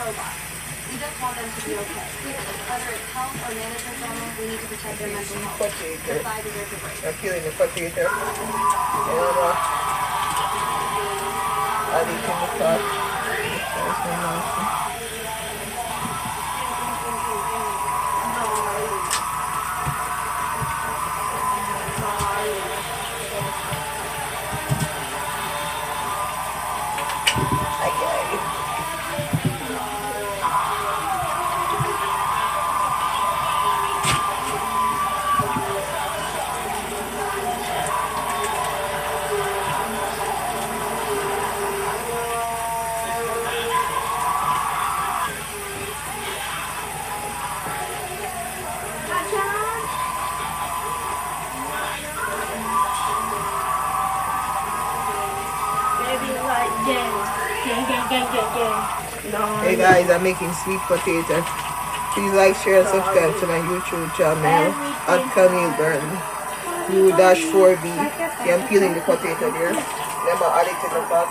robots. We just want them to be okay. Whether it's health or management drama, we need to protect their mental health. Society deserves a break. I'm peeling the potato. Add it in the pot. That's so nasty. Hey guys, I'm making sweet potato. Please like, share, and subscribe to my YouTube channel at Camille Burton. U-4B. Yeah, I'm peeling the potato there. Then I'll add it in the pot.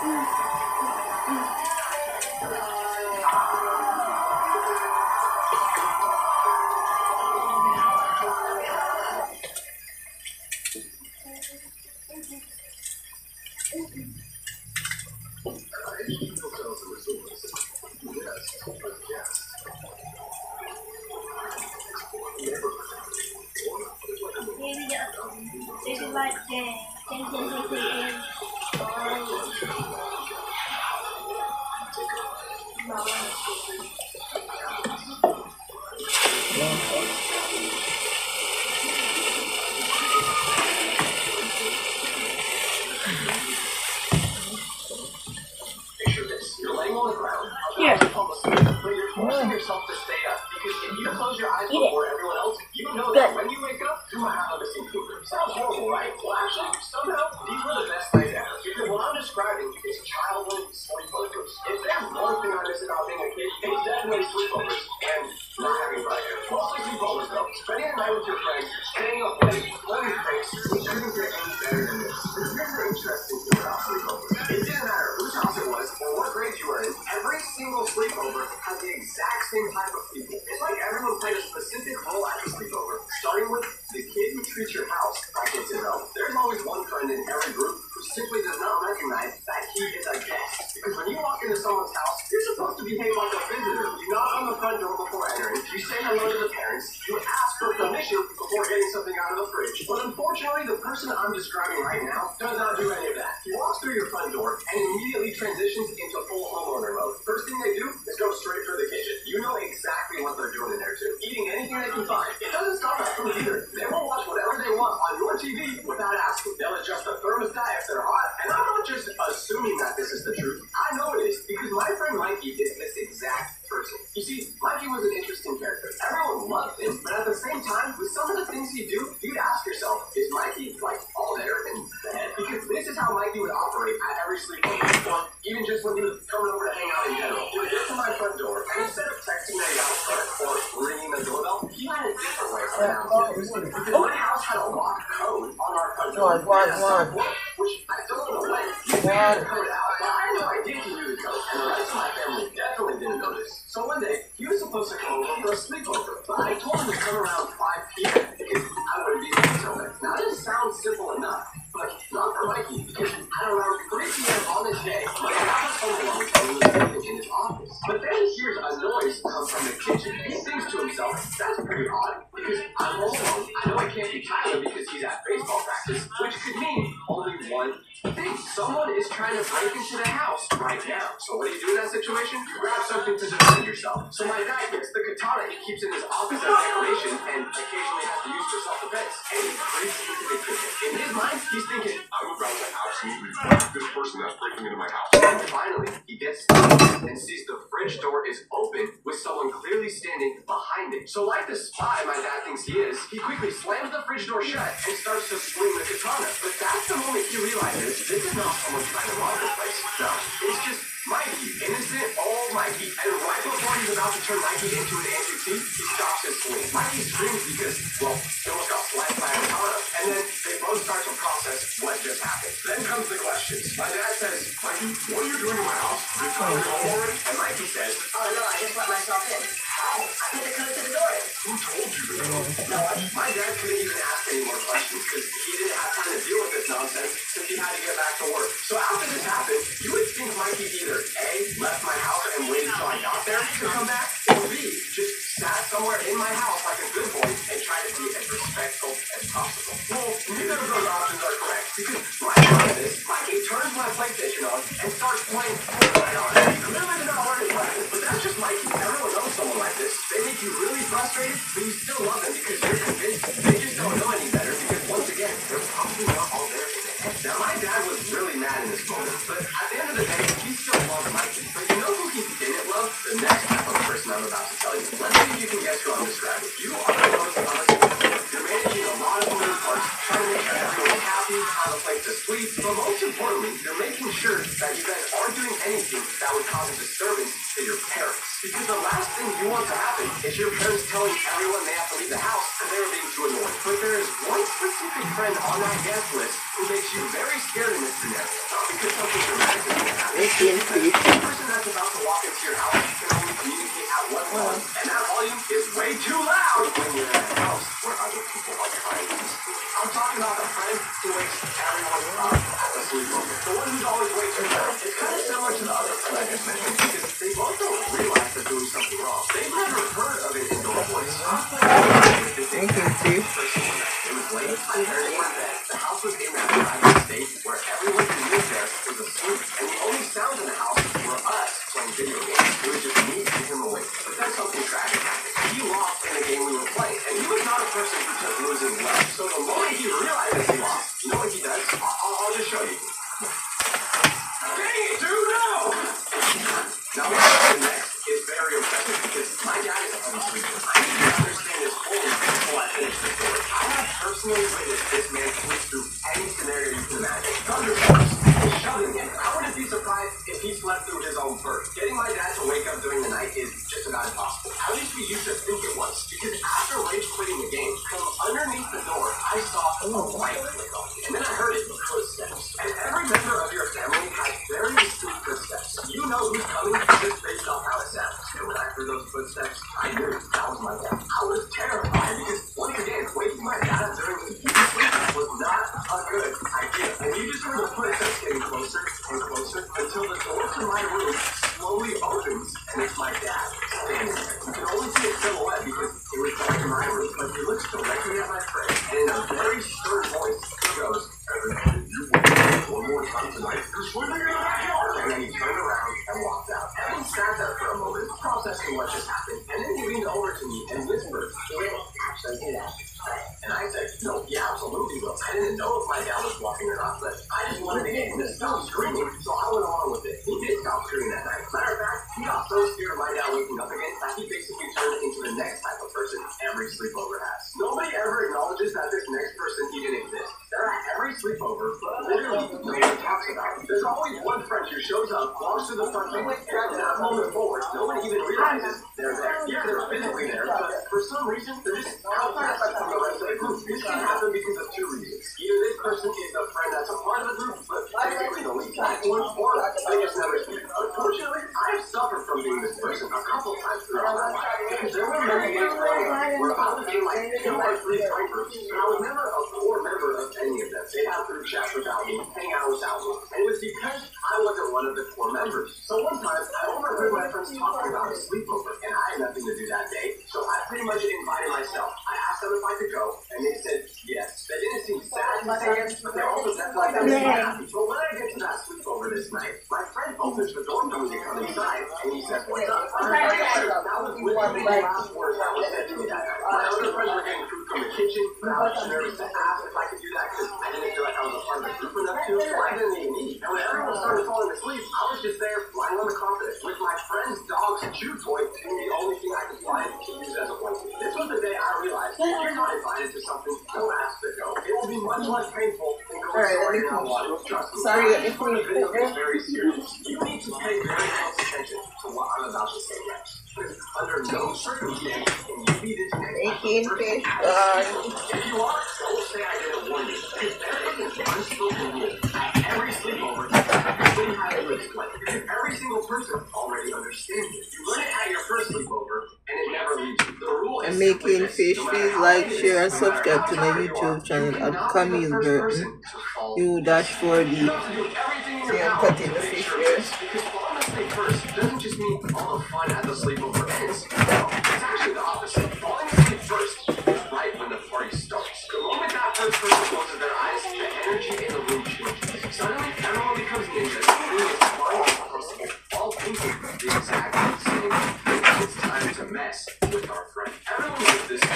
Here. But you're forcing yourself to stay up because if you close your eyes before everyone else, you know that when you wake up, you might have a missing finger. Sounds horrible, right? Well, actually, somehow these were the best nights ever because what I'm describing is childhood sleepovers. If there's one thing I miss about being a kid, it's definitely sleepovers and not having pleasure. Mostly sleepovers though. Spending the night with your friends, staying up late, playing pranks, it doesn't get any better than this. But here's the interesting thing about sleepovers. It didn't matter whose house it was or what grade you were in, every single sleepover had the exact same type of people. It's like everyone played a specific role at the sleepover, starting with the kid who treats your house like it's his own. There's always one friend in every group who simply does not recognize that he is a guest. Because when you walk into someone's house, you're supposed to behave like a visitor. You knock on the front door before entering, you say hello to the parents, you ask for permission before getting something out of the fridge. But unfortunately, the person I'm describing right now does not do any of that. He walks through your front door and immediately transitions into full homeowner mode. First thing they do is go straight for the kitchen. You know exactly what they're doing in there too. Eating anything they can find. It doesn't stop at food either. They will watch whatever they want on your TV without asking. They'll adjust the thermostat if they're hot. And I'm not just assuming that this is the truth. I know it is because my friend Mikey is this exact person. You see, Mikey was an interesting character. Everyone loved him, but at the same time, with some of the things he'd do, you'd ask yourself, is Mikey like all there in bed? Because this is how Mikey would operate at every sleepover, or even just when he was coming over to hang out in general. He would get to my front door, and instead of texting that he got a card or ringing the doorbell, he had a different way of announcing it. Because my house had a locked code on our front door, which I don't know when. He figured the code out, but I had no idea he knew the code, and the rest of my family definitely didn't notice. So one day, he was supposed to come over for a sleepover, but I told him to come around 5 p.m. because I wouldn't be there until then. Now this sounds simple enough, but not for Mikey, because at around 3 p.m. on this day, my dad was home alone and he was sleeping in his office. But then he hears a noise come from the kitchen. He thinks to himself, that's pretty odd, because I'm home alone. I know it can't be Tyler because he's at baseball practice, which could mean only one thing. Someone is trying to break into the house right now. So what do you do in that situation? You grab something to defend yourself. So my dad gets the katana he keeps in his office as decoration and occasionally has to use for self-defense. And he creeps into the kitchen. In his mind, he's thinking, I'm about to absolutely break this person that's breaking into my house. And finally, he gets and sees the fridge door is open with someone clearly standing behind it. So like the spy my dad thinks he is, he quickly slams the fridge door shut and starts to swing the katana. But that's the moment he realizes this is not someone trying to rob the place. No, it's just Mikey, innocent old Mikey. And right before he's about to turn Mikey into an amputee, he stops his swing. Mikey screams because, well, he almost got sliced by a katana. And then they both start to process what just happened. Then comes the questions. My dad says, Mikey, what are you doing in my house? Did you come home already? And Mikey says, oh no, I just to come back, or B, just sat somewhere in my house like a good boy and try to be as respectful as possible. Well, neither of those options are correct because my son is Mikey turns my PlayStation on and starts playing Fortnite on it. He clearly did not learn his lesson, but that's just Mikey. Everyone knows someone like this. They make you really frustrated, but you still love them because you're convinced they just don't know any better because once again, they're probably not all there in their head. Now, my dad was really mad in this moment, but at the end of the day, he still loved Mikey. But you know who he didn't love? The next type of person I'm about to tell you. Let's see if you can guess who I'm describing. You are the most honest. You're managing a lot of moving parts, trying to make sure everyone's happy, have a place to sleep, but most importantly, you're making sure that you guys aren't doing anything that would cause a disturbance to your parents. Because the last thing you want to happen is your parents telling everyone they have to leave the house because they were being too annoying. But there is one specific friend on that guest list who makes you very scared in this scenario. Not because something dramatic is going to happen. The person that's about to walk into your house can only communicate at one volume, and that volume is way too loud when you're at a house where other people are trying to sleep. I'm talking about the friend who wakes everyone up at the sleepover. The one who's always way too loud. It's kind of similar to the other friend I just mentioned because they both don't realize they're doing something wrong. They've never heard of an indoor voice. Thank you, Steve. It was late. My parents were in bed. The house was in that private state where everyone who lived there was asleep, and the only sounds in the house were us playing video games. It was just me and him awake. But then something tragic happened. He lost in the game we were playing, and he was not a person who just loses well. So the moment he realizes he lost, you know what he does? I'll just show you. Dang it, dude, no! Now, what happened next is very impressive because my dad is a heavy sleeper. I need to understand this fully before I finish the story. I have personally witnessed this man sleep through any scenario you can imagine. Thunderstorms, shoving him. I wouldn't be surprised if he slept through his own birth. Getting my dad to wake up during the night is just about impossible. At least we used to think it was. Because after rage quitting the game, from underneath the door, I saw a light flick on. And then I heard it in footsteps. And every member of your family has very distinct footsteps. You know who's coming just based off how it sounds. And when I heard those footsteps, I knew that was my dad. I was terrified because, once again, waking my dad up during his sleep was not a good idea. And you just heard the footsteps getting closer and closer until the door to my room slowly opens, and it's my dad standing there. You can only see a silhouette because it was dark in my room, but he looks directly at my friend, and in a very stern voice, he goes, "Evan, you wake one more time tonight, you're sleeping in the backyard." And then he turned around and walked out. Evan sat there for a moment, processing what just happened, and then he leaned over to me and whispered, "Will, actually do that." And I said, "No, yeah, absolutely, Will." I didn't know if my dad was walking or not, but I just wanted to get him to stop screaming, so I went along with it. He did stop screaming that night. Matter of fact, he got so scared of my dad waking up again that he basically turned into the next type of person every sleepover has. Nobody ever acknowledges that this next person even exists. They're at every sleepover, but literally no one talks about it. There's always one friend who shows up, walks to the front door, and from that moment forward, no one even realizes they're there. Yeah, they're physically there, but for some reason, they're just outcast from the rest of the group. This can happen because of two reasons. Either this person is the friend that's a part of the group, but basically the least active one, or they just never speak. Unfortunately, I've suffered from being this person a couple times throughout my life, because there were many days growing up where I was in like 2 or 3 friend groups, and I was never a core member of any of them. They had group chats without me, hang out without me, and it was because I wasn't one of the core members. So one time, I overheard my friends talking about a sleepover, and I had nothing to do that day, so I pretty much invited myself. I asked them if I could go, and they said yes. They didn't seem sad to say yes, but they also said like they were happy. But when I get to that sleepover this night, my friend opens the door for me to come inside, and he says, "What's up?" That was literally the last words that was said to me that night. My other friends were getting food from the kitchen, but I was just nervous to ask if I could do that because I didn't feel like I was a part of the group enough to, so I didn't even eat. And when everyone started falling asleep, I was just there, lying on the carpet, with my friend's dog's chew toy being the only thing I could find to use as a blanket. This was the day I realized, if you're not invited to something, don't ask to go. It will be much less painful than going soaring around water. Trust me. Sorry, This is very serious. You need to pay very close attention to what I'm about to say next. Because under no circumstance can you be this next Making fish. if you are, don't say I didn't warn you. Because there is an unspoken rule at every sleepover that everybody has to explain. Because every single person already understands it. You learn it at your first sleepover, and it never leaves you. The rule is I'm making fish. Please like, share, and subscribe to my YouTube channel at Camille Burton. U-4D. See, I'm cutting the fish here. Because if I'm going to say first, doesn't just mean all the fun at the sleepover ends. No, it's actually the opposite. Falling asleep first is right when the party starts. The moment that first person closes their eyes, the energy in the room changes. Suddenly, everyone becomes ninjas, doing as far as possible, all thinking the exact same thing. It's time to mess with our friend. Everyone knows this. The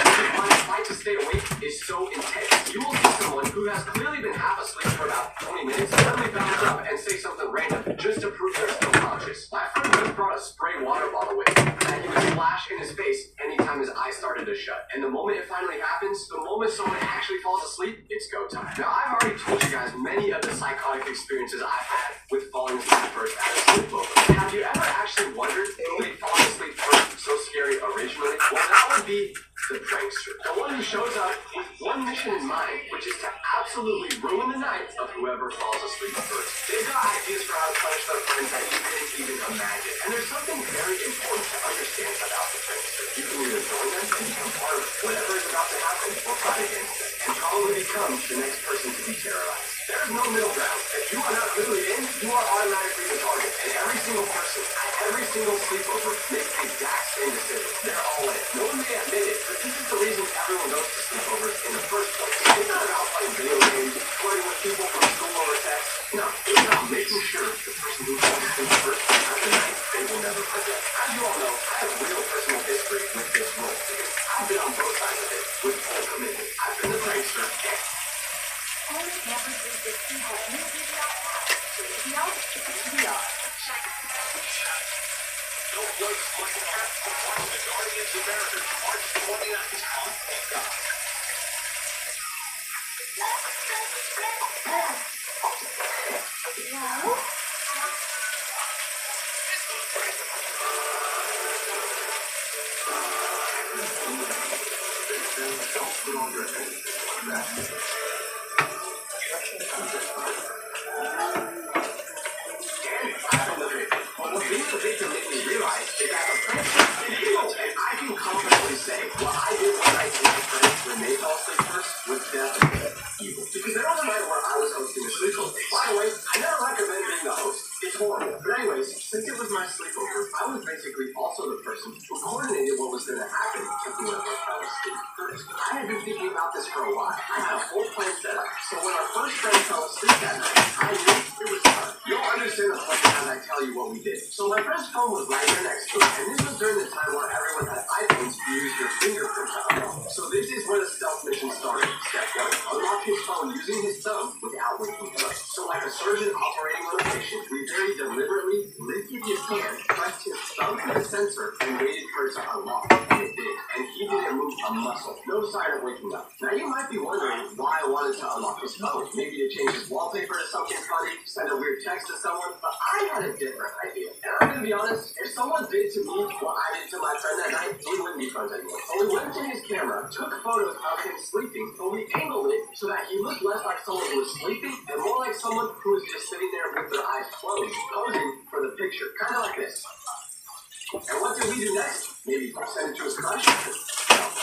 fight to stay awake is so intense. You will see someone who has clearly been half asleep for about 20 minutes suddenly bounce up and say something random just to prove they're still conscious. My friend just brought a spray water bottle with him, and he would splash in his face anytime his eyes started to shut. And the moment it finally happens, the moment someone actually falls asleep, it's go time. Now, I've already told you guys many of the psychotic experiences I've had with falling asleep first at a sleepover. Have you ever actually wondered who made falling asleep first so scary originally? Well, that would be the prankster. The one who shows up with one mission in mind, which is to absolutely ruin the night of whoever falls asleep first. They've got ideas for how to punish their friends that you couldn't even imagine. And there's something very important to understand about the prankster. You can either join them and become part of whatever is about to happen, or fight against them, and probably become the next person to be terrorized. There's no middle ground. If you are not clearly in, you are automatically the target. And every single person at every single sleepover makes the exact same decision. They're all in. No one may admit it, but this is the reason everyone goes to sleepovers in the first place. It's not about playing video games, flirting with people from school over text. No, it's about making sure the person who falls asleep first has the night they will never forget. As you all know, I have real personal history with this role because I've been on both sides of it with full commitment. I've been the prankster and Only Campus 360 has new video apps. So video, VR. Check. no blood smoking cat supports the Guardians of America, March 29th. Being the victim made me realize that as a prankster, and I can confidently say what I did one night with my friends when they fell asleep first was definitely evil. Because there was a night where I was hosting a sleepover. By the way, I never recommend being the host. It's horrible. But anyways, since it was my sleepover, I was basically also the person who coordinated what was going to happen to whoever fell asleep first. I had been thinking about this for a while. I had a whole plan set up. So when our first friend fell asleep that night, I knew it was time. You'll understand the plan as I tell you what we did. So my friend's phone was right there next to it, and this was during the time where everyone had iPhones to use your fingerprint to unlock. So this is where the stealth mission started. Step 1, unlock his phone using his thumb without waking him up. So like a surgeon operating on a patient, we very deliberately lifted his hand, pressed his thumb to the sensor, and waited for it to unlock. And it did. And he didn't move a muscle. No sign of waking up. Now you might be wondering why I wanted to unlock his phone. Maybe to change his wallpaper to something funny, send a weird text to someone, but I had a different idea. And I'm gonna be honest, if someone did to me what I did to my friend that night, we wouldn't be friends anymore. So we went to his camera, took photos of him sleeping, but we angled it so that he looked less like someone who was sleeping and more like someone who was just sitting there with their eyes closed, posing for the picture. Kind of like this. And what did we do next? Maybe send it to his crush? No,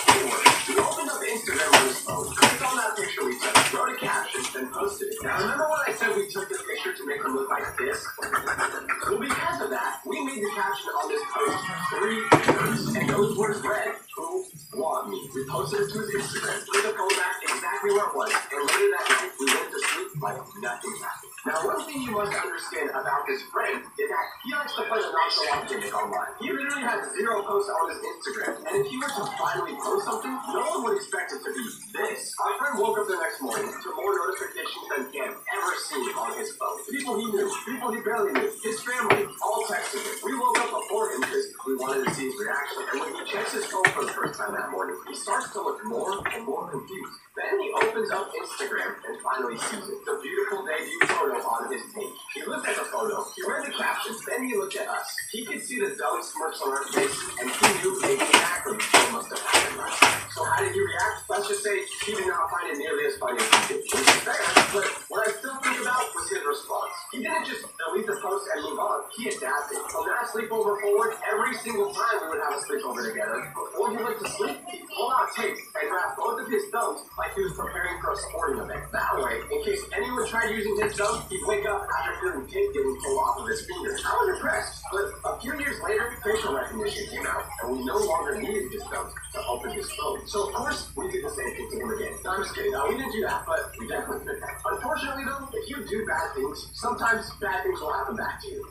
didn't work. We opened up Instagram on his phone, clicked on that picture we took, wrote a caption, then posted it. Now remember when I said we took the picture to make him look like this? Well, because of that, we made the caption on this post 3 words, and those words read, "Who want me?" We posted it to his Instagram, put the phone back exactly where it was, and later that night, we went to sleep like nothing happened. Now, one thing you must understand about this friend is that he likes to play the nonchalant gimmick online. He literally has 0 posts on his Instagram, and if he were to finally post something, no one would expect it to be this. Our friend woke up the next morning to more notifications than he had ever seen on his phone. People he knew, people he barely knew, his family, all texted him. We woke up before him because we wanted to see his reaction, and when he checks his phone for the first time that morning, he starts to look more and more confused. Then he opens up Instagram and finally sees it. The beautiful debut photo on his page. He looked at the photo, he read the captions, then he looked at us. He could see the dumb smirks on our face, and he knew exactly what must have happened last night. So how did he react? Let's just say he did not find it nearly as funny as he did. Which is fair, but what I still think about was his response. He didn't just delete the post and move on. He adapted. From that sleepover forward, every single time we would have a sleepover together, before he went to sleep, he'd pull out tape and grab both of his thumbs like he was preparing for a sporting event. That way, in case anyone tried using his thumb, he'd wake up after feeling tape getting pulled off of his fingers. I was impressed, but a few years later, facial recognition came out, and we no longer needed his thumbs to open his phone. So, of course, we did the same thing to him again. No, I'm just kidding. No, we didn't do that, but we definitely did that. Unfortunately, though, if you do bad things, sometimes bad things will happen back to you.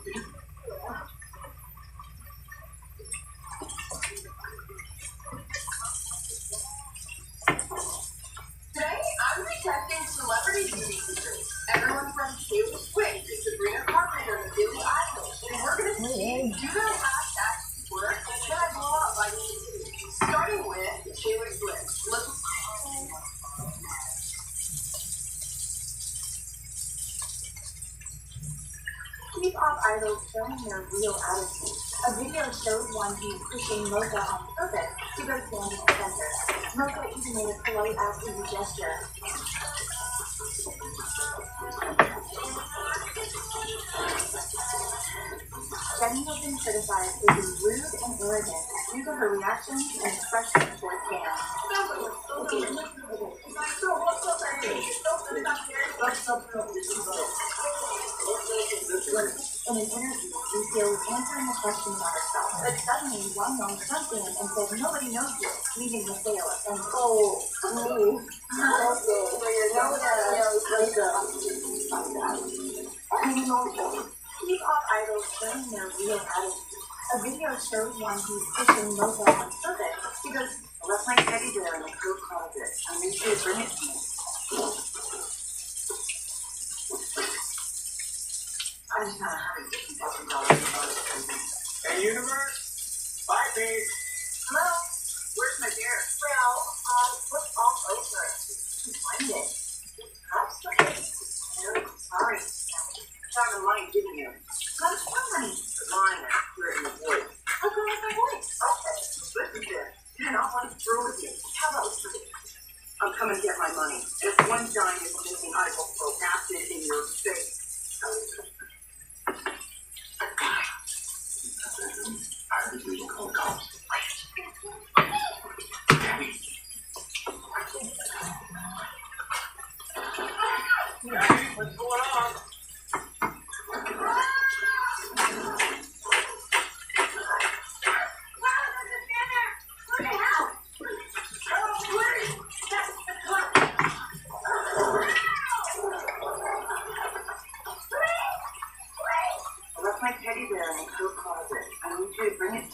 Today, I'm retesting celebrity beauty secrets. Everyone from Taylor Swift to Sabrina Carpenter to Billie Eilish. And we're going to see, do their hashtags work? And can I blow up like starting with Taylor Swift. Let's K-pop idols showing their real attitude. A video showed one who's pushing Mocha on purpose to go stand in the center. Mocha even made a polite asking gesture. Jennie has been criticized for being rude and arrogant due to her reactions and expressions towards fans. In an interview, Lucia was answering a question about herself, but suddenly one man jumped in and said, "Nobody knows you," leaving the sailor. And K-pop idols showing their real attitude. A video showed one who's pushing Mocha on purpose. She goes, "I left my teddy bear in the coat closet. I made sure to bring it to you." I just not $150,000. Hey, universe? Bye, babe. Hello? Where's my beer? Well, what's all over it? Find it. Sorry. Found the money, didn't you? How much more money? The line, I hear it in the voice. How come it's my voice? Okay, listen to this. You're not want to through with you. How about this? I'm coming to get my money. If one dime is missing, I will throw acid in your face. I think we can call the cops. What's going on? I left my teddy bear in the coat closet. I need you to bring it.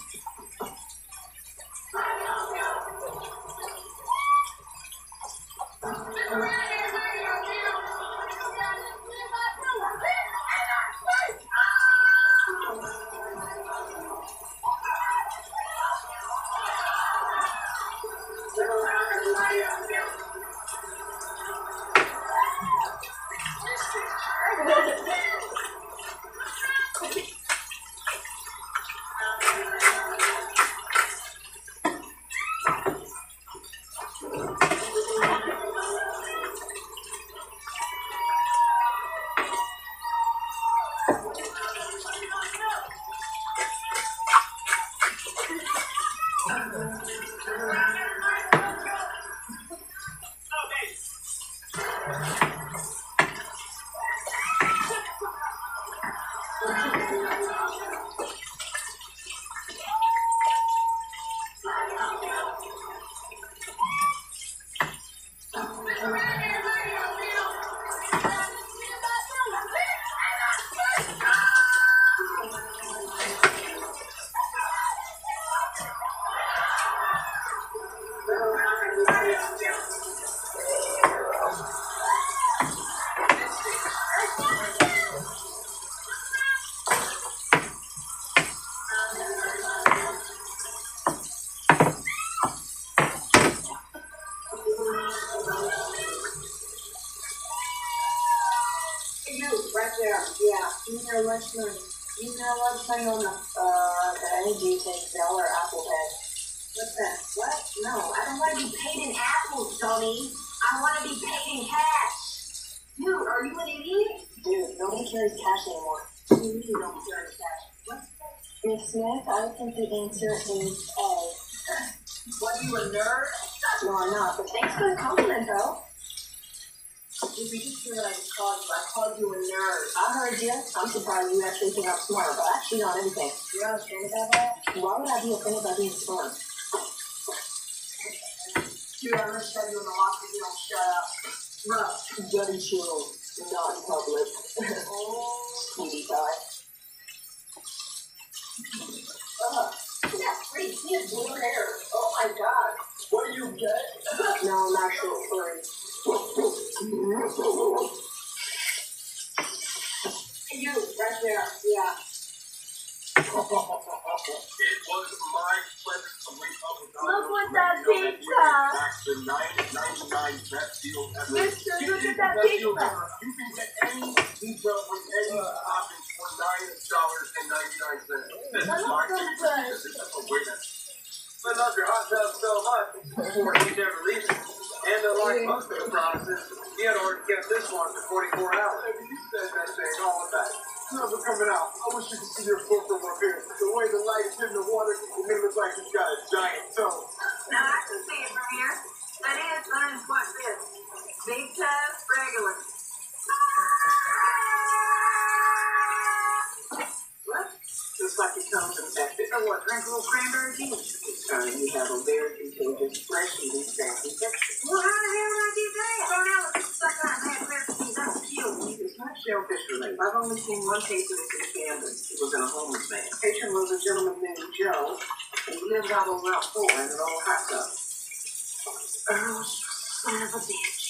Lunch money. You know lunch money on the energy thing, dollar Apple Pay. What's that? What? No, I don't want to be paid in apples, dummy. I want to be paid in cash. Dude, are you an idiot? Dude, nobody carries cash anymore. You really don't carry cash. What's that? Miss Smith, I think the answer is A. What, you a nerd? No, I'm not, but thanks for the compliment, though. Did you just hear what I just called you? I called you a nerd. I heard you. I'm surprised you actually think I'm smart, but I actually not anything. You're not offended by that? Why would I be offended by being smart? Dude, I'm gonna shove you in the locker if you don't shut up. Look. Gun chill, not in public. Sweetie pie. Yeah, great. He has blue hair. Oh my god. What do you get? No, I'm actually furry. You, right there. Yeah. It was my pleasure to wake up with Look what that pizza. the 9.99 best deal ever. Mister, It look is at that the best deal pizza. ever. You can get any pizza with any toppings for $9.99. This is my favorite pizza. This is a winner. I love your hot tub so much. Before he never leaves it. And like most of the promises, he had already kept this one for 44 hours. Maybe you said that thing all the time. Never coming out. I wish you could see your foot from up here. The way the light is hitting the water, it looks like he's got a giant toe. Now I can see it from here. That is, learns what this. Big tub, regular. What? Just like it comes infected. So what, drink a little cranberry juice? It's time you have a very contagious, fresh-eating staff infection. Well, how the hell did I do that? I don't know. It's like I had clear disease. That's cute. It's not shellfish related. I've only seen one case of it in Camden. It was in a homeless man. The patient was a gentleman named Joe, and he lived out on Route 4 in an old hot tub. Oh, son of a bitch.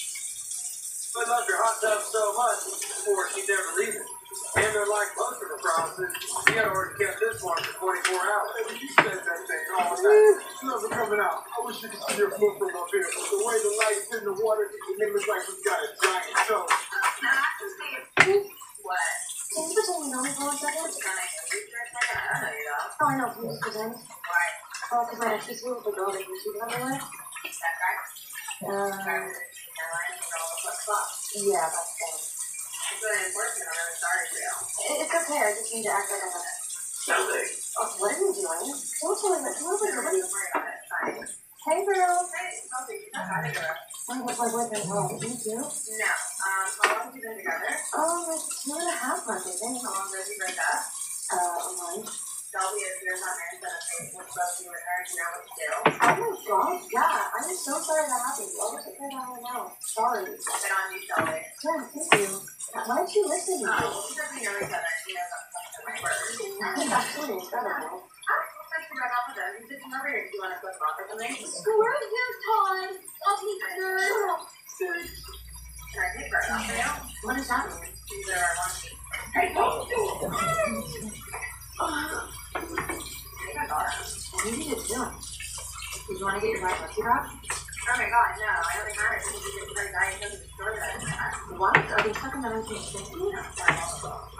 I love your hot tub so much before she never leaves it. And like most of her promises, he had already kept this one for 44 hours. Maybe you said that thing all the time. It's never coming out. I wish you could see your foot from up here. The way the light is hitting the water, it looks like he's got a giant toe. Now I can see it. What? Can you pretend you know me for 1 second? Can I get research like that? I know you know. Oh, I know. Can you just pretend? Why? Oh, because I actually sleep with the girl that you see everywhere. Is that right? Yeah, that's fine. But it's working. I'm really sorry for you. It's okay. I just need to act like I have it. Someday. Oh, what are you doing? Don't tell me that. Come over here. Don't worry about it. It's fine. Hey, girl. Hey, Sophie, you're not talking to her. My boyfriend. Oh, you too? No. How long have you been together? Oh, like 2.5 months, I think. How long did you break up? A month. Shelby is your not married to a Facebook post you with her. Do you know what to do? Oh my god, yeah. I'm so sorry that happened. I'll just take care of that right now. Sorry. Good on you, Shelby. Yeah, thank you. Why don't you listen to me? Well, because we know each other, she knows I'm to my word. That's actually incredible. Let's go back off of them. You sit over here. Do you want to flip off or something? Where is your Todd? I'll be good. Can I take right off for you? What does that mean? These are our lunch. Hey, don't do it. What are you doing? Did you want to get your bike lucky back? Oh my god, no. I only had it because you didn't try diet because of the story that I had. What? Are they talking about 1950?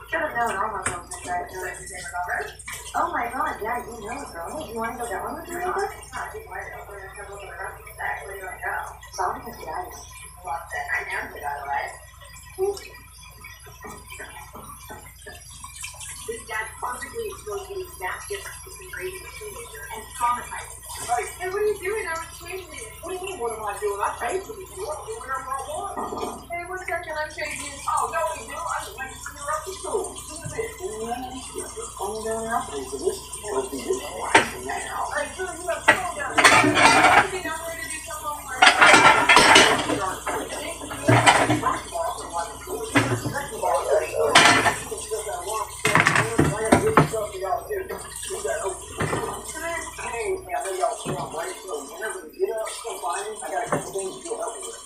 Should have known all my girls had that. So it's your favorite color? Oh my god, yeah, you know it, girl. Do you want to go get one with me real quick? Not too white. We're going to have a little bit of rest in a sec. Where do you want to go? Solid because the ice. Lost it. I know you, by the way. This guy's perfectly exposed to the exact difference between raising a teenager and traumatizing. Right. Hey, what are you doing? I was changing it. What do you mean, what am I doing? I paid for this. You want to do whatever I want. Hey, 1 second. I'm changing. Oh, no, you do. I just want to see you up to school. Look at this. Only down and out for this. It'll be this now. Hey, dude, you got to slow down. Okay, I'm ready to do some homework.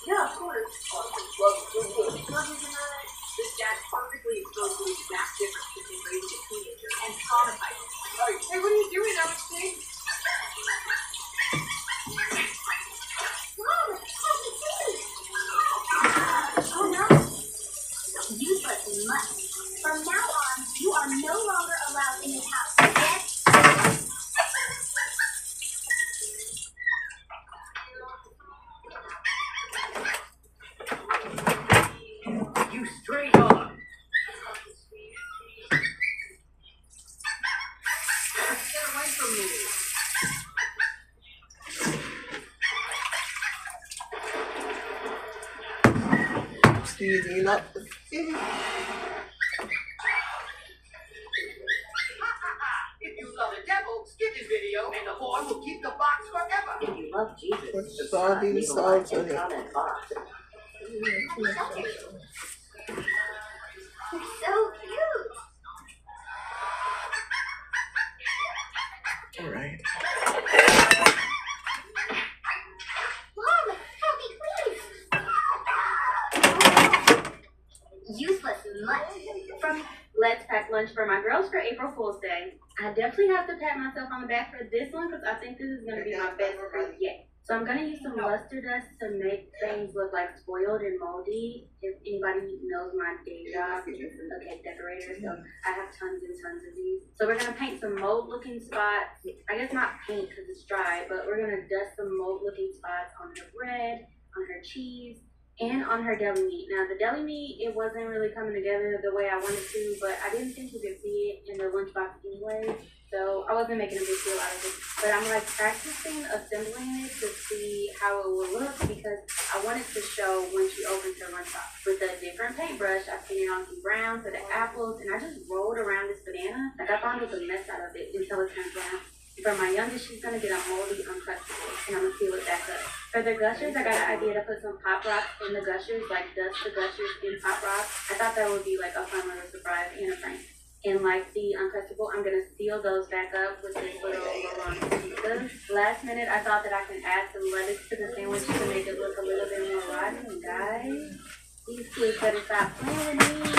Yeah, of course. This guy's perfectly exposed to the exact difference between raising a teenager and traumatizing. Hey, squeezing up. If you love the devil, skip this video and the Lord will keep the box forever. If you love Jesus, Put subscribe, sardine leave a salt like on and it. comment box. So cute. Alright. Mom, happy please. Useless mutt from Let's Pack Lunch for my girls for April Fool's Day. I definitely have to pat myself on the back for this one because I think this is going to be my best fruit yet. So I'm going to use some luster dust to make things look like spoiled and moldy. If anybody knows my day job, it's a cake decorator, so I have tons and tons of these. So we're going to paint some mold looking spots. I guess not paint because it's dry, but we're going to dust some mold looking spots on her bread, on her cheese, and on her deli meat. Now the deli meat, it wasn't really coming together the way I wanted to, but I didn't think you could see it in the lunchbox anyway, so I wasn't making a big deal out of it. But I'm like practicing assembling it to see how it will look because I wanted to show when she opens her lunchbox. With a different paintbrush, I painted on some brown for the apples, and I just rolled around this banana. Like I fondled the mess out of it until it turned brown. For my youngest, she's gonna get a moldy Uncrustable, and I'm gonna seal it back up. For the gushers, I got an idea to put some Pop Rocks in the gushers, like dust the gushers in Pop Rocks. I thought that would be like a fun little surprise and a prank. And like the Uncrustable, I'm gonna seal those back up with this little roll-on pizza. Last minute, I thought that I can add some lettuce to the sandwich to make it look a little bit more rotten, guys. These kids better stop playing with me.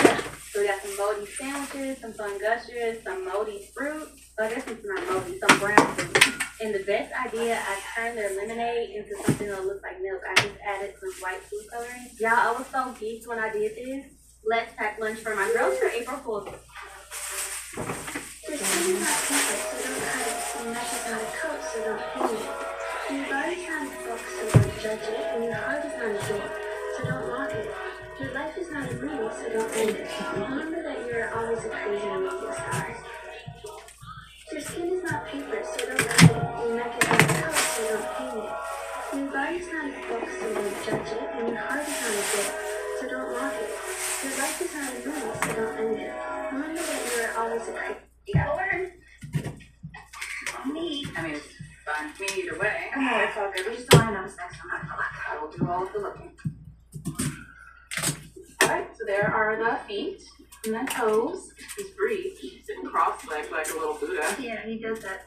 So we got some moldy sandwiches, some fun gushers, some moldy fruit. I guess it's not moldy, some brown fruit. And the best idea, I turned their lemonade into something that looks like milk. I just added some white food coloring. Y'all, I was so geeked when I did this. Let's pack lunch for my girls for April Fool's. Your skin is not paper, so don't cut it. Your neck is not a coat, so don't hang it. Your body's not a book, so don't judge it. And your heart is not a door, so don't lock it. Your life is not a movie, so don't end it. Remember that you're always a crazy and amazing star. Your skin is not paper, so don't cut it. Your neck is not a coat, so don't hang it. Your body's not a book, so don't judge it. And your heart is not a door, so don't lock it. Your life is not a movie, so don't end it. Remember that you're always a crazy. learn. Me. I mean, it's fine with me either way. Oh, it's all good. We just don't want to notice next time. I will do all of the looking. Alright, so there are the feet and the toes. He's brief. He's sitting cross-legged like a little Buddha. Yeah, he does that.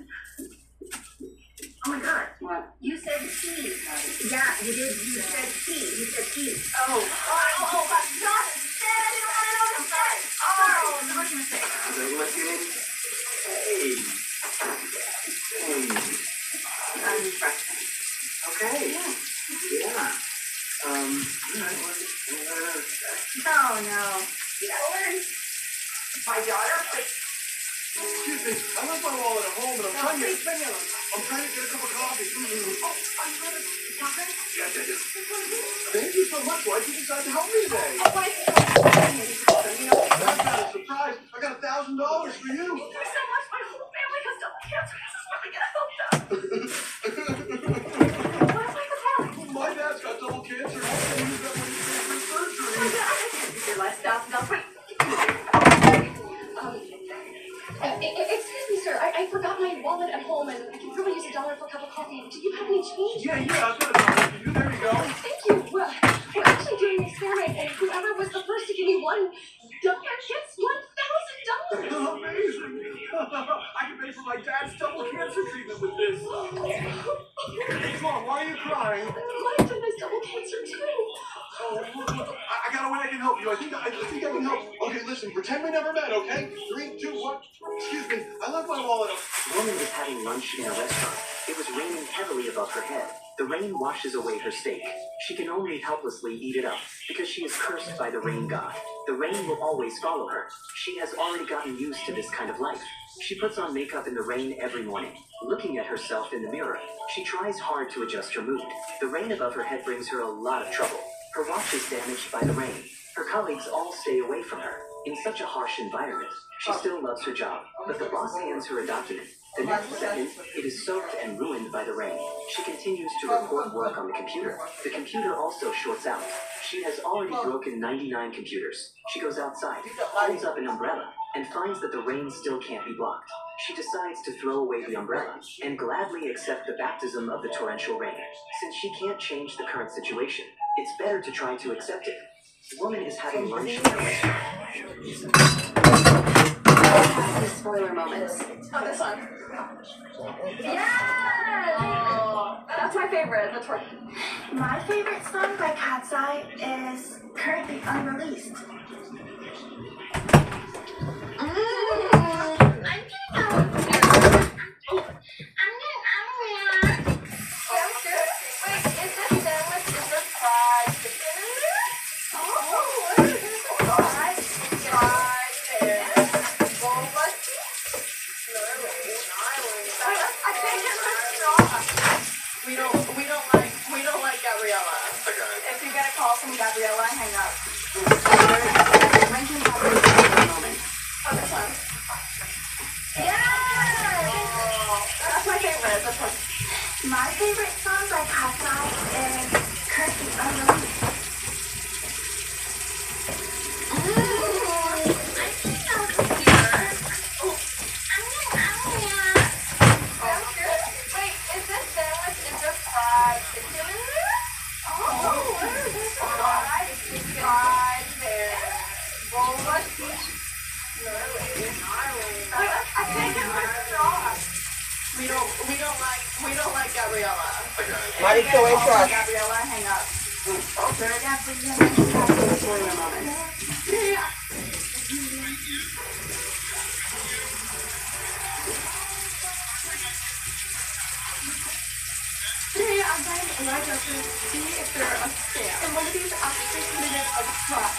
Oh my god. What? You said pee. Yeah, you did. You said pee. You said pee. Oh, but not instead. I didn't want to know this guy. Oh, the rookie mistake. Hey. I'm impressed. Okay. Yeah. Oh no. Learn. My daughter, excuse me, I left my wallet at home and I'm trying to get a cup of coffee. Are you going to chocolate? Yes. Thank you so much. Why'd you decide to help me today? Why is it you know, I got a surprise. I got $1,000 for you. thank you so much. My whole family has double cancer. This is really gonna help them. What's like the family? My dad's got double cancer. How can you use that money for surgery? Your last $1,000. Wait. Excuse me, sir. I forgot my wallet at home, and I could really use $1 for a cup of coffee. Do you have any change? Yeah, I've got $1 for you. There you go. Thank you. Well, we're actually doing an experiment, and whoever was the first to give me $1 gets $1,000. Amazing. I can pay for my dad's double cancer treatment with this. Hey, Mom, why are you crying? My dad has double cancer too. Oh, I got a way I can help you. I think I can help. Okay, listen, pretend we never met, okay? 3, 2, 1. Excuse me, I left my wallet. The woman was having lunch in a restaurant. It was raining heavily above her head. The rain washes away her steak. She can only helplessly eat it up because she is cursed by the rain god. The rain will always follow her. She has already gotten used to this kind of life. She puts on makeup in the rain every morning. Looking at herself in the mirror, she tries hard to adjust her mood. The rain above her head brings her a lot of trouble. Her watch is damaged by the rain. Her colleagues all stay away from her. In such a harsh environment, she still loves her job, but the boss hands her a document. The next second, it is soaked and ruined by the rain. She continues to report work on the computer. The computer also shorts out. She has already broken 99 computers. She goes outside, holds up an umbrella, and finds that the rain still can't be blocked. She decides to throw away the umbrella and gladly accept the baptism of the torrential rain. Since she can't change the current situation, it's better to try to accept it. The woman is having lunch in a restaurant. Spoiler moments. Oh, this one. Yeah! Oh, that's my favorite. The torch. My favorite song by Cat's Eye is currently unreleased. We don't like Gabriella. If you get a call from Gabriella, hang up. Oh, this one. Yeah! That's my favorite. This one. My favorite song by Cat's Eye is currently unreleased. Wait, is this sandwich in the fried chicken? Oh, what is this? Fried chicken. Fried there. Roll what? I can't get my straw. We don't like Gabriella. Maddie, so wait for us. Gabriella, hang up. Spoiler moment. Yeah. Today I'm trying to lie to see if they're a scam. And one of these actually committed a crime.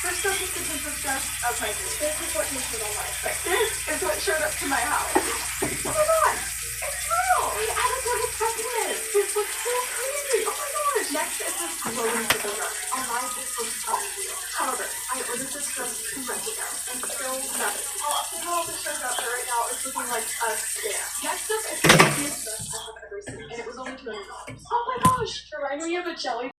First up is the discuss of my this is what you should have liked. But this is what showed up to my house. Oh my god! It's real! We added to the happiness! This looks so crazy! Oh my gosh! Next is this glowing pickle jar. Online this looks unreal. However, I ordered this just 2 months ago and still nothing. All this shows up there right now is looking like a scam. Next up is the easiest dress I have ever seen. And it was only $200. Oh my gosh! Remind me of a jelly